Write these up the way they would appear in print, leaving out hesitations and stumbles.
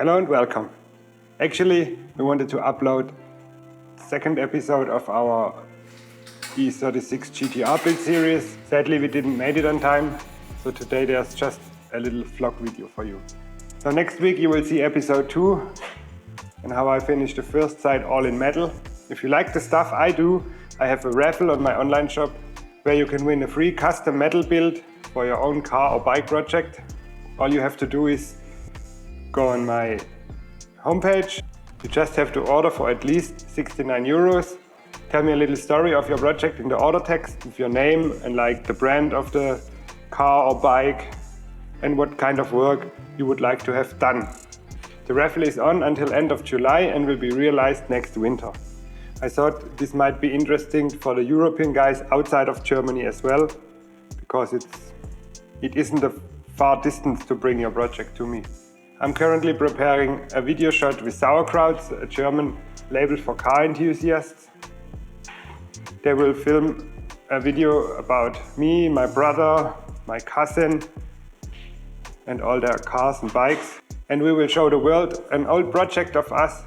Hello and welcome. Actually, we wanted to upload the second episode of our E36 GTR build series. Sadly, we didn't make it on time, so today there's just a little vlog video for you. So next week you will see episode 2 and how I finished the first side all in metal. If you like the stuff I do, I have a raffle on my online shop where you can win a free custom metal build for your own car or bike project. All you have to do is go on my homepage. You just have to order for at least 69 euros. Tell me a little story of your project in the order text with your name and like the brand of the car or bike and what kind of work you would like to have done. The raffle is on until end of July and will be realized next winter. I thought this might be interesting for the European guys outside of Germany as well, because it isn't a far distance to bring your project to me. I'm currently preparing a video shot with Sauerkrauts, a German label for car enthusiasts. They will film a video about me, my brother, my cousin and all their cars and bikes. And we will show the world an old project of us,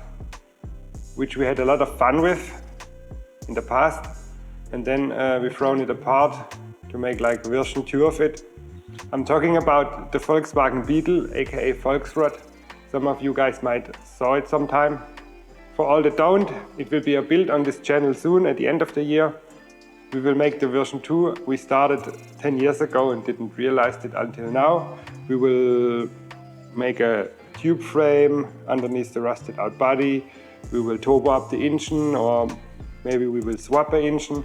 which we had a lot of fun with in the past. And then we've thrown it apart to make like version 2 of it. I'm talking about the Volkswagen Beetle, aka Volksrad. Some of you guys might saw it sometime. For all that don't, it will be a build on this channel soon at the end of the year. We will make the version 2 we started 10 years ago and didn't realize it until now. We will make a tube frame underneath the rusted out body. We will turbo up the engine, or maybe we will swap an engine.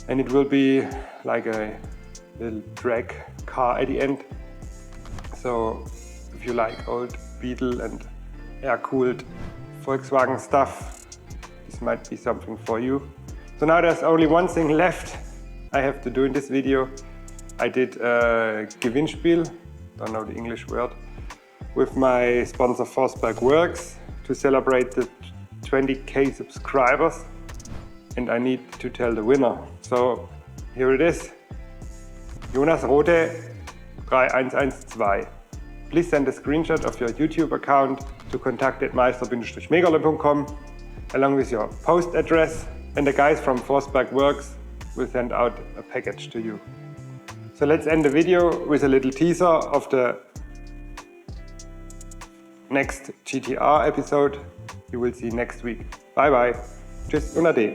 And it will be like a little drag car at the end. So if you like old Beetle and air-cooled Volkswagen stuff, this might be something for you. So now there's only one thing left I have to do in this video. I did a Gewinnspiel, don't know the English word, with my sponsor Metalworks to celebrate the 20k subscribers, and I need to tell the winner. So here it is. Jonas Rote 3112. Please send a screenshot of your YouTube account to contact@meister-megerle.com along with your post address, and the guys from Metalworks will send out a package to you. So let's end the video with a little teaser of the next GTR episode you will see next week. Bye bye. Tschüss und ade.